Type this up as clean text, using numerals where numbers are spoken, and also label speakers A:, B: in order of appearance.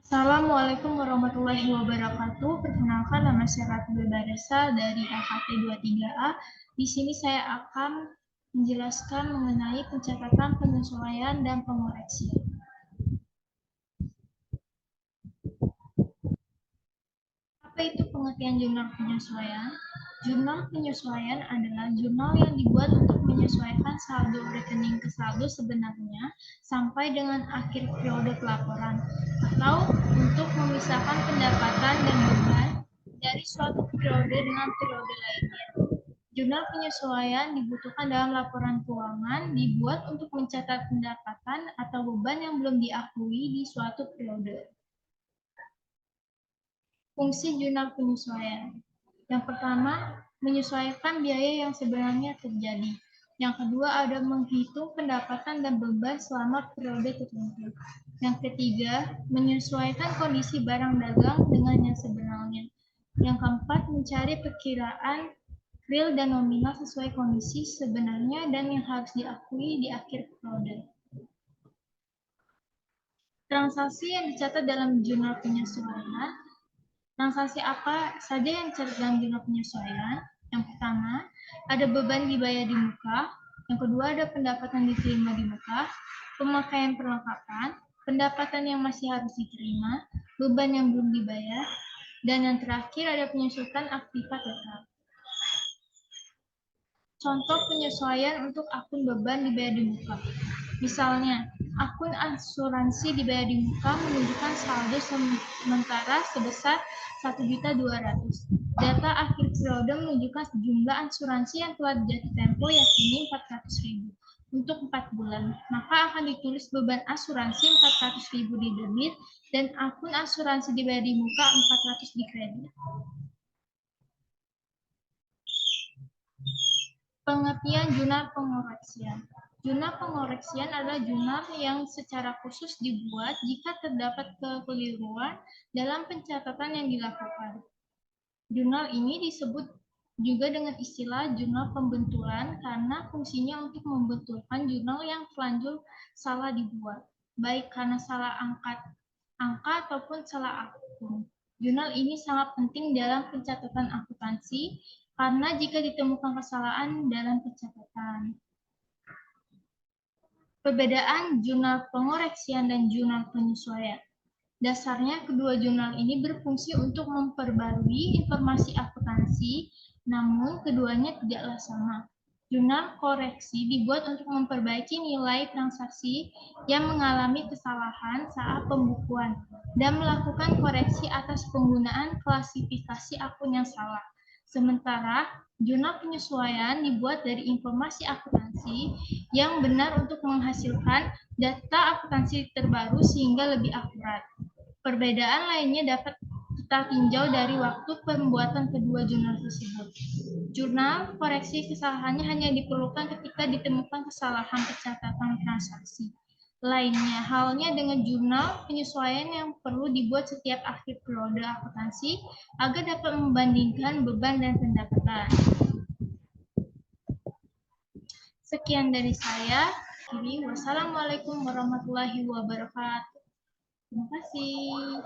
A: Assalamualaikum warahmatullahi wabarakatuh. Perkenalkan, nama saya Ratibul Baresa dari LHT 23A. Di sini saya akan menjelaskan mengenai pencatatan, penyesuaian, dan pengoreksian. Apa itu pengertian jurnal penyesuaian? Jurnal penyesuaian adalah jurnal yang dibuat untuk menyesuaikan saldo rekening ke saldo sebenarnya sampai dengan akhir periode pelaporan, atau untuk memisahkan pendapatan dan beban dari suatu periode dengan periode lainnya. Jurnal penyesuaian dibutuhkan dalam laporan keuangan dibuat untuk mencatat pendapatan atau beban yang belum diakui di suatu periode. Fungsi jurnal penyesuaian. Yang pertama, menyesuaikan biaya yang sebenarnya terjadi. Yang kedua, ada menghitung pendapatan dan beban selama periode tertentu. Yang ketiga, menyesuaikan kondisi barang dagang dengan yang sebenarnya. Yang keempat, mencari perkiraan real dan nominal sesuai kondisi sebenarnya dan yang harus diakui di akhir periode. Transaksi yang dicatat dalam jurnal penyesuaian. Transaksi apa saja yang dicatat dalam jurnal penyesuaian? Yang pertama, ada beban dibayar di muka. Yang kedua, ada pendapatan diterima di muka, pemakaian perlengkapan, pendapatan yang masih harus diterima, beban yang belum dibayar, dan yang terakhir ada penyesuaian aktiva tetap. Contoh penyesuaian untuk akun beban dibayar di muka. Misalnya, akun asuransi dibayar di muka menunjukkan saldo sementara sebesar 1.200.000. Data akhir periode menunjukkan jumlah asuransi yang telah jatuh tempo yakni 400.000 untuk 4 bulan. Maka akan ditulis beban asuransi 400.000 di debit dan akun asuransi dibayar di muka 400 di kredit. Pengertian jurnal pengoreksian. Jurnal pengoreksian adalah jurnal yang secara khusus dibuat jika terdapat kekeliruan dalam pencatatan yang dilakukan. Jurnal ini disebut juga dengan istilah jurnal pembentulan karena fungsinya untuk membetulkan jurnal yang terlanjur salah dibuat, baik karena salah angka ataupun salah akun. Jurnal ini sangat penting dalam pencatatan akuntansi karena jika ditemukan kesalahan dalam pencatatan. Perbedaan jurnal pengoreksian dan jurnal penyesuaian. Dasarnya, kedua jurnal ini berfungsi untuk memperbarui informasi akuntansi, namun keduanya tidaklah sama. Jurnal koreksi dibuat untuk memperbaiki nilai transaksi yang mengalami kesalahan saat pembukuan dan melakukan koreksi atas penggunaan klasifikasi akun yang salah. Sementara jurnal penyesuaian dibuat dari informasi akuntansi yang benar untuk menghasilkan data akuntansi terbaru sehingga lebih akurat. Perbedaan lainnya dapat kita tinjau dari waktu pembuatan kedua jurnal tersebut. Jurnal koreksi kesalahannya hanya diperlukan ketika ditemukan kesalahan pencatatan transaksi. Lainnya, halnya dengan jurnal penyesuaian yang perlu dibuat setiap akhir periode akuntansi agar dapat membandingkan beban dan pendapatan. Sekian dari saya. Wassalamualaikum warahmatullahi wabarakatuh. Terima kasih.